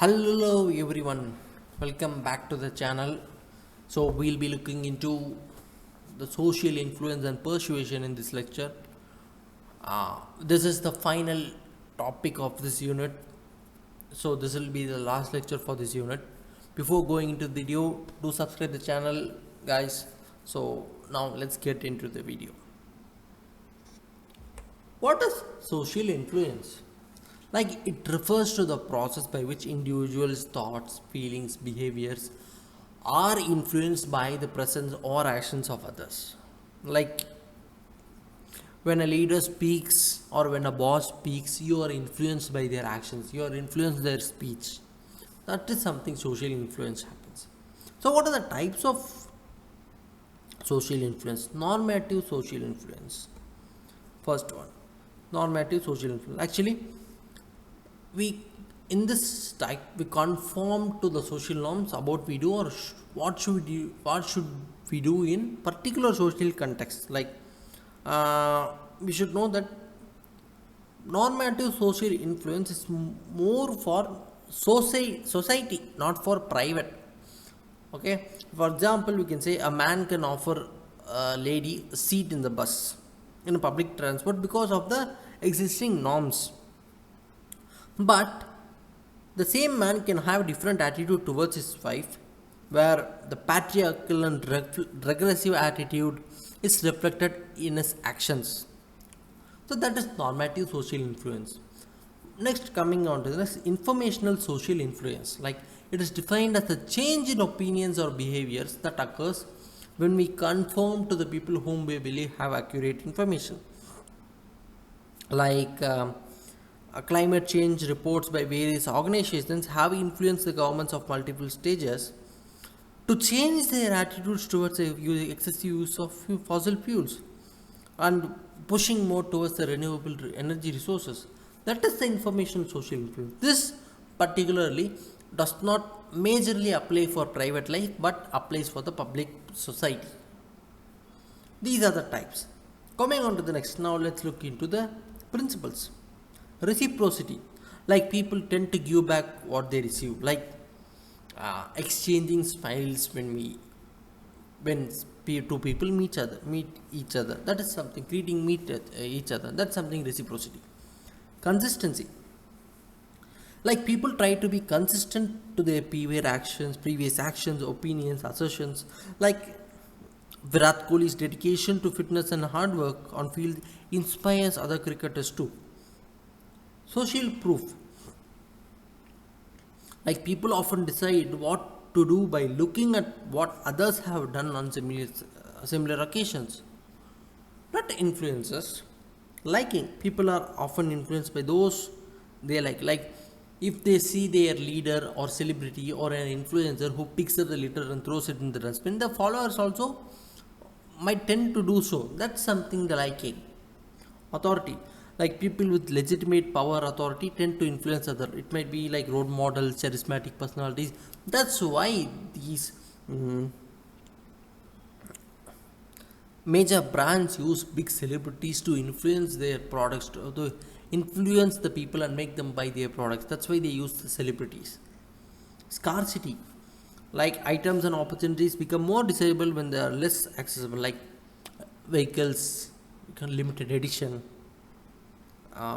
Hello everyone, welcome back to the channel. So we'll be looking into the social influence and persuasion in this lecture. This is the final topic of this unit. So this will be the last lecture for this unit. Before going into the video, do subscribe the channel, guys. So now let's get into the video. What is social influence? Like it refers to the process by which individuals' thoughts, feelings, behaviors are influenced by the presence or actions of others. Like when a leader speaks or when a boss speaks, you are influenced by their actions, you are influenced by their speech. That is something social influence happens. So, what are the types of social influence? Normative social influence. First one, normative social influence. Actually, we in this type we conform to the social norms about we do or what should we do in particular social context. Like we should know that normative social influence is more for society, not for private. Okay, for example, we can say a man can offer a lady a seat in the bus in a public transport because of the existing norms, but the same man can have different attitude towards his wife, where the patriarchal and regressive attitude is reflected in his actions. So that is normative social influence. Next, coming on to this informational social influence, like it is defined as the change in opinions or behaviors that occurs when we conform to the people whom we believe have accurate information. Like climate change reports by various organizations have influenced the governments of multiple stages to change their attitudes towards the excessive use of fossil fuels and pushing more towards the renewable energy resources. That is the information social influence. This particularly does not majorly apply for private life but applies for the public society. These are the types. Coming on to the next, now let's look into the principles. Reciprocity, like people tend to give back what they receive, like exchanging smiles when two people meet each other. That is something. Greeting meet each other. That's something reciprocity. Consistency, like people try to be consistent to their previous actions, opinions, assertions. Like Virat Kohli's dedication to fitness and hard work on field inspires other cricketers too. Social proof, like people often decide what to do by looking at what others have done on similar occasions. That influences liking. People are often influenced by those they like. Like if they see their leader or celebrity or an influencer who picks up the litter and throws it in the dustbin, the followers also might tend to do so. That's something they liking. Authority, like people with legitimate power authority tend to influence other. It might be like role models, charismatic personalities. That's why these major brands use big celebrities to influence their products, to influence the people and make them buy their products. That's why they use the celebrities. Scarcity, like items and opportunities become more desirable when they are less accessible, like vehicles, limited edition,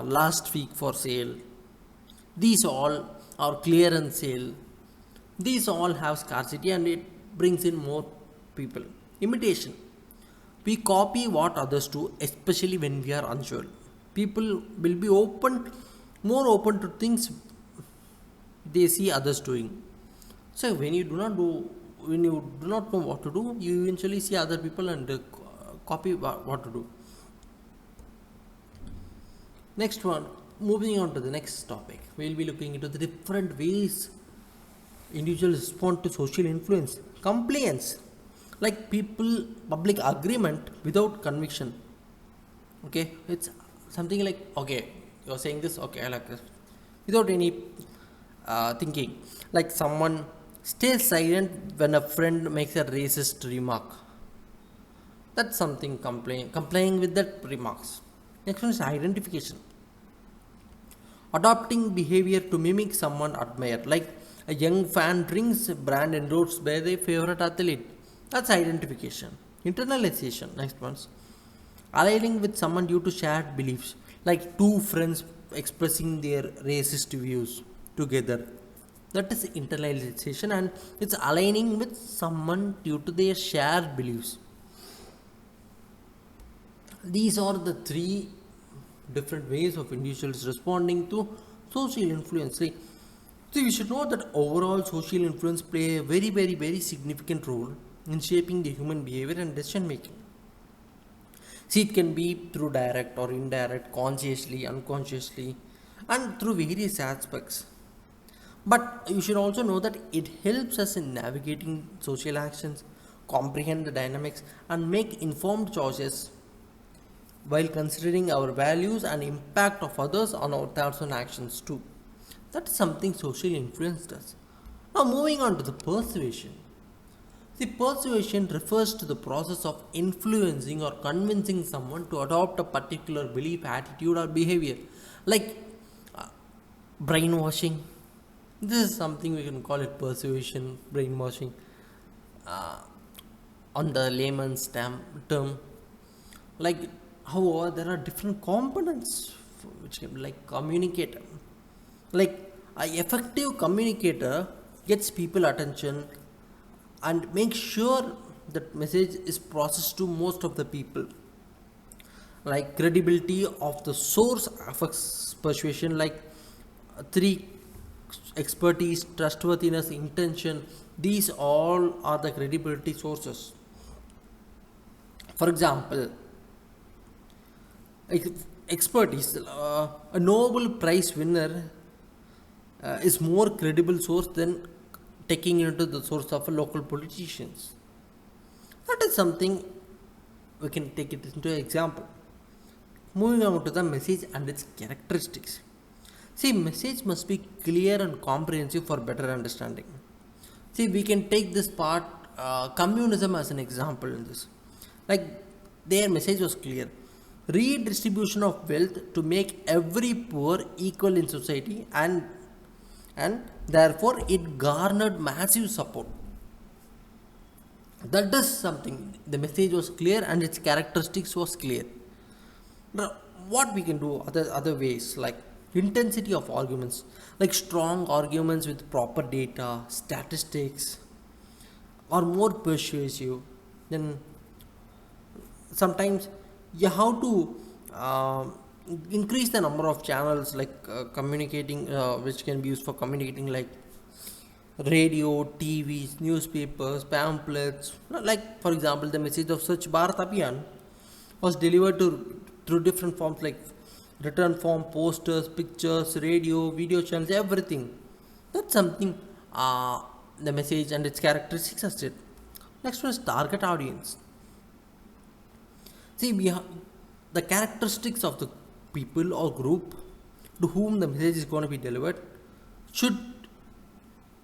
last week for sale. These all are clearance sale. These all have scarcity and it brings in more people. Imitation, we copy what others do, especially when we are unsure. People will be more open to things they see others doing. So when you do not know what to do, you eventually see other people and copy what to do. Next one, moving on to the next topic, we'll be looking into the different ways individuals respond to social influence. Compliance, like public agreement without conviction. Okay, it's something like, okay, you're saying this, okay, I like this, without any thinking. Like someone stays silent when a friend makes a racist remark. That's something complying with that remarks. Next one is identification. adopting behavior to mimic someone admired. Like a young fan drinks brand endorsed by their favorite athlete. That's identification. Internalization. Next one. Aligning with someone due to shared beliefs. Like two friends expressing their racist views together. That is internalization, and it's aligning with someone due to their shared beliefs. These are the three different ways of individuals responding to social influence. See, we should know that overall social influence play a very, very, very significant role in shaping the human behavior and decision making. See, it can be through direct or indirect, consciously, unconsciously, and through various aspects. But you should also know that it helps us in navigating social actions, comprehend the dynamics, and make informed choices while considering our values and impact of others on our thoughts and actions too. That is something social influence does. Now moving on to the persuasion. See, persuasion refers to the process of influencing or convincing someone to adopt a particular belief, attitude, or behavior. Like uh, brainwashing. This is something we can call it persuasion, brainwashing, uh, on the layman's term. Like, however, there are different components which can be like communicator. Like, a effective communicator gets people attention and makes sure that message is processed to most of the people. Like credibility of the source affects persuasion. Like three: expertise, trustworthiness, intention. These all are the credibility sources. For example, expertise. A Nobel Prize winner is more credible source than taking into the source of a local politicians. That is something we can take it into example. Moving on to the message and its characteristics. See, message must be clear and comprehensive for better understanding. See, we can take this part, communism as an example in this. Like, their message was clear: redistribution of wealth to make every poor equal in society, and therefore it garnered massive support. That is something. The message was clear and its characteristics was clear. Now, what we can do other ways, like intensity of arguments, like strong arguments with proper data, statistics, are more persuasive. Then sometimes you have to increase the number of channels, like communicating, which can be used for communicating, like radio, TVs, newspapers, pamphlets. Like for example, the message of Swachh Bharat Abhiyan was delivered through different forms, like written form, posters, pictures, radio, video channels, everything. That's something, the message and its characteristics are said. Next one is target audience. See, we have the characteristics of the people or group to whom the message is going to be delivered should,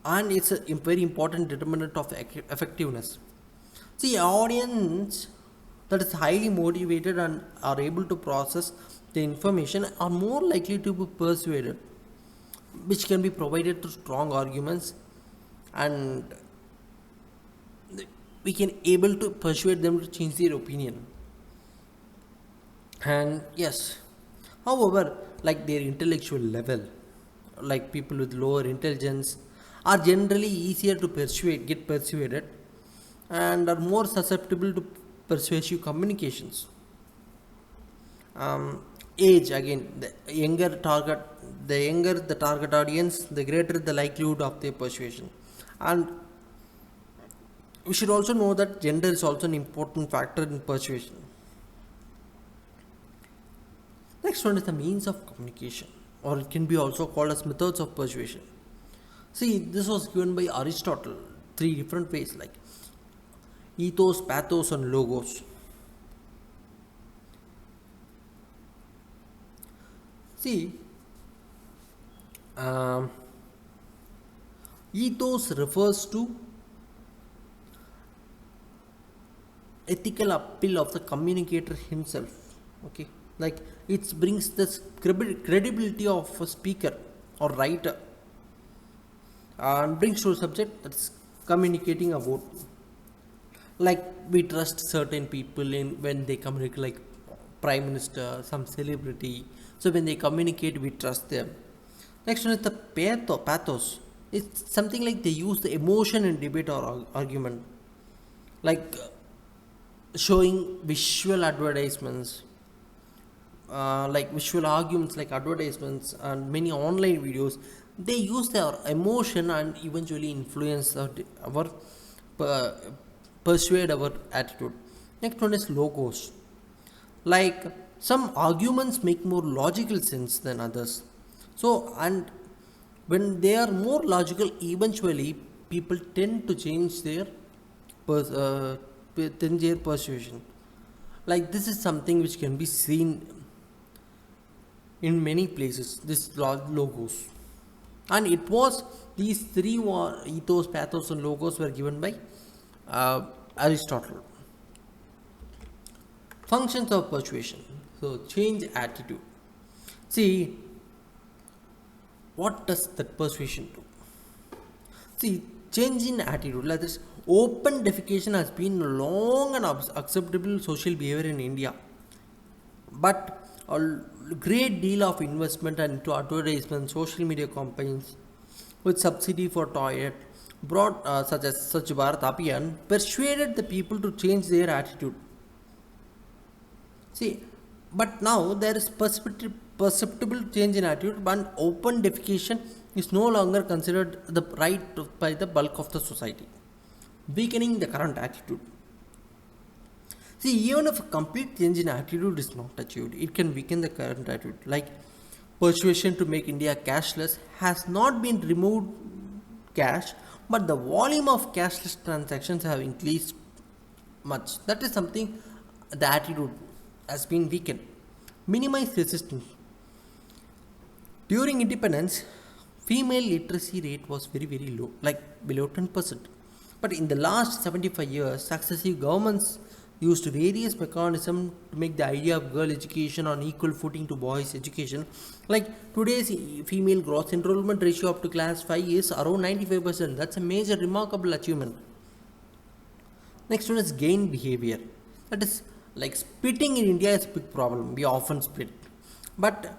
and it's a very important determinant of effectiveness. See, audience that is highly motivated and are able to process the information are more likely to be persuaded, which can be provided through strong arguments, and we can able to persuade them to change their opinion. And yes, however, like their intellectual level, like people with lower intelligence are generally easier to get persuaded, and are more susceptible to persuasive communications. Age, again, the younger the target audience, the greater the likelihood of their persuasion. And we should also know that gender is also an important factor in persuasion. Next one is the means of communication, or it can be also called as methods of persuasion. See, this was given by Aristotle, three different ways, like ethos, pathos, and logos. See, um, ethos refers to ethical appeal of the communicator himself. Okay, Like it brings this credibility of a speaker or writer, and brings to a subject that's communicating about, like we trust certain people in when they communicate, like prime minister, some celebrity. So when they communicate, we trust them. Next one is the pathos. It's something like they use the emotion in debate or argument, like showing visual advertisements, like visual arguments, like advertisements and many online videos. They use their emotion and eventually influence our uh, persuade our attitude. Next one is logos. Like some arguments make more logical sense than others. So, and when they are more logical, eventually people tend to change their persuasion. Like this is something which can be seen in many places. This logos, and it was these three ethos, pathos, and logos were given by Aristotle. Functions of persuasion. So change attitude. See, what does that persuasion do? See, change in attitude, like this open defecation has been long and acceptable social behavior in India. But a great deal of investment into advertisement, social media campaigns with subsidy for toilet, brought such as Swachh Bharat Abhiyan, persuaded the people to change their attitude. See, but now there is perceptible change in attitude, but open defecation is no longer considered the right by the bulk of the society, weakening the current attitude. See, even if a complete change in attitude is not achieved, it can weaken the current attitude. Like persuasion to make India cashless has not been removed cash, but the volume of cashless transactions have increased much. That is something, the attitude has been weakened. Minimize resistance. During independence, female literacy rate was very low, like below 10%. But in the last 75 years, successive governments used various mechanisms to make the idea of girl education on equal footing to boys education. Like today's female gross enrollment ratio up to class 5 is around 95%. That's a major remarkable achievement. Next one is gain behavior. That is, like spitting in India is a big problem. We often spit. But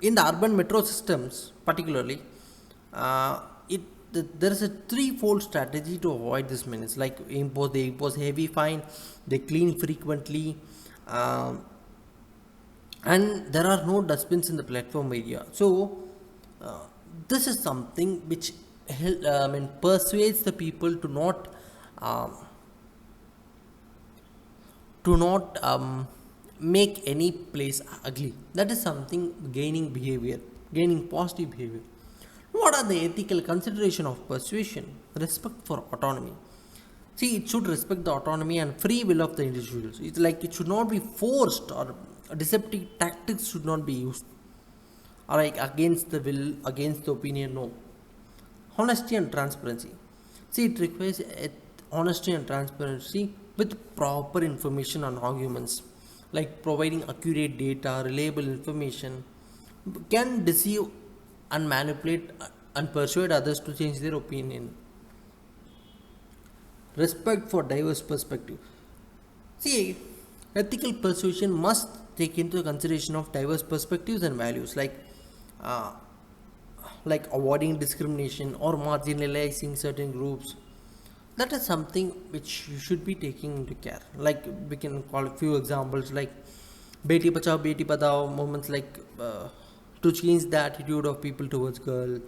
in the urban metro systems, particularly, it there is a threefold strategy to avoid this menace. Like they impose heavy fine, they clean frequently, and there are no dustbins in the platform area. So this is something which persuades the people um, to not make any place ugly. That is something gaining behavior, gaining positive behavior. What are the ethical consideration of persuasion? Respect for autonomy. See, it should respect the autonomy and free will of the individuals. It's like it should not be forced, or deceptive tactics should not be used. Or like against the will, against the opinion, no. Honesty and transparency. See, it requires honesty and transparency with proper information on arguments, like providing accurate data, reliable information, can deceive and manipulate and persuade others to change their opinion. Respect for diverse perspective. See, ethical persuasion must take into consideration of diverse perspectives and values, uh, like avoiding discrimination or marginalizing certain groups. That is something which you should be taking into care. Like we can call a few examples, like Beti Bachao Beti Padhao movements, like to change the attitude of people towards girls.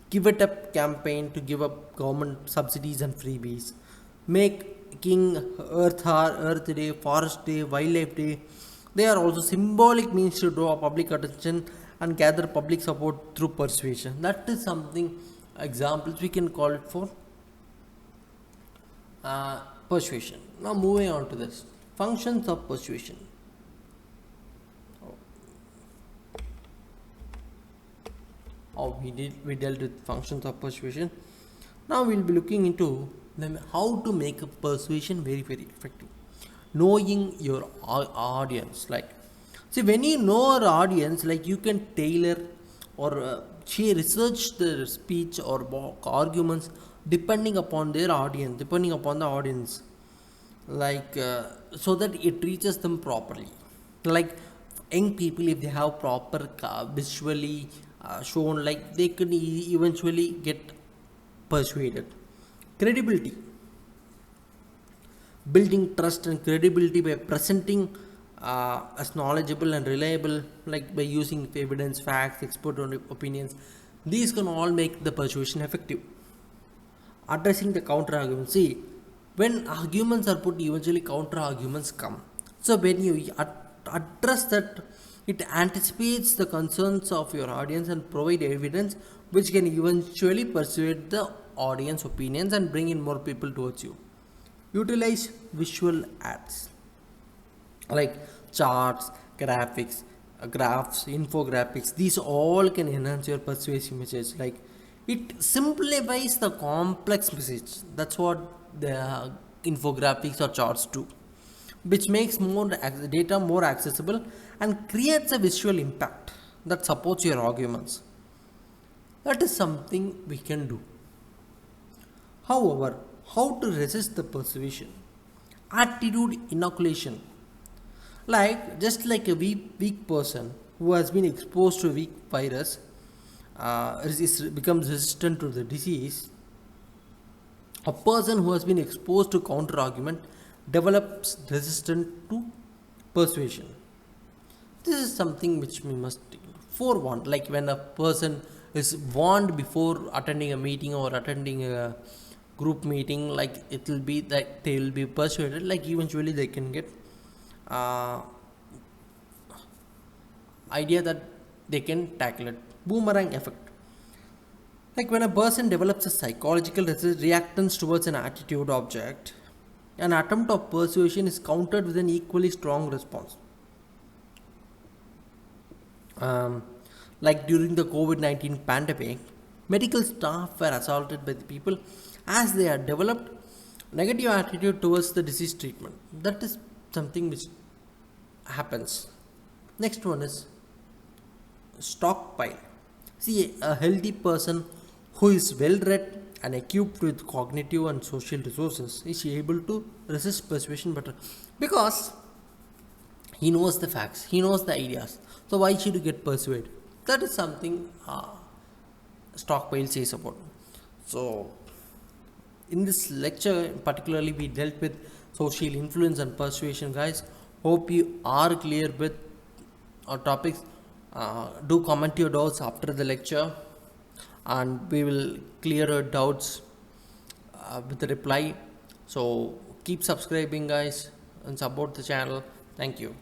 Give it up campaign to give up government subsidies and freebies. Making Earth Day, Forest Day, Wildlife Day. They are also symbolic means to draw public attention and gather public support through persuasion. That is something, examples we can call it for persuasion. Now moving on to this, functions of persuasion. We dealt with functions of persuasion. Now we'll be looking into how to make a persuasion very effective. Knowing your audience, like See, when you know our audience, like you can tailor or she research the speech or arguments depending upon their audience, depending upon the audience, like so that it reaches them properly. Like young people, if they have proper visually shown, like they can eventually get persuaded. Credibility, building trust and credibility by presenting as knowledgeable and reliable, like by using evidence, facts, expert opinions. These can all make the persuasion effective. Addressing the counter argument. See, when arguments are put, eventually counter arguments come. So when you address that, it anticipates the concerns of your audience and provide evidence which can eventually persuade the audience opinions and bring in more people towards you. Utilize visual ads like charts, graphics, graphs, infographics. These all can enhance your persuasive message. Like it simplifies the complex message. That's what the infographics or charts do, which makes more data more accessible and creates a visual impact that supports your arguments. That is something we can do. However, how to resist the persuasion? Attitude inoculation. Like just like a weak person who has been exposed to a weak virus becomes resistant to the disease, a person who has been exposed to counter argument develops resistance to persuasion. This is something which we must forewarn. Like when a person is warned before attending a meeting or attending a group meeting, like it will be that they will be persuaded, like eventually they can get uh, idea that they can tackle it. Boomerang effect. Like when a person develops a psychological reactance towards an attitude object, an attempt of persuasion is countered with an equally strong response. Um, like during the COVID-19 pandemic, medical staff were assaulted by the people as they had developed negative attitude towards the disease treatment. That is something which happens. Next one is stockpile. See, a healthy person who is well read and equipped with cognitive and social resources is able to resist persuasion better because he knows the facts, he knows the ideas. So why should you get persuaded? That is something stockpile says about. So in this lecture particularly we dealt with social influence and persuasion, guys. Hope you are clear with our topics. Do comment your doubts after the lecture and we will clear your doubts with the reply. So keep subscribing, guys, and support the channel. Thank you.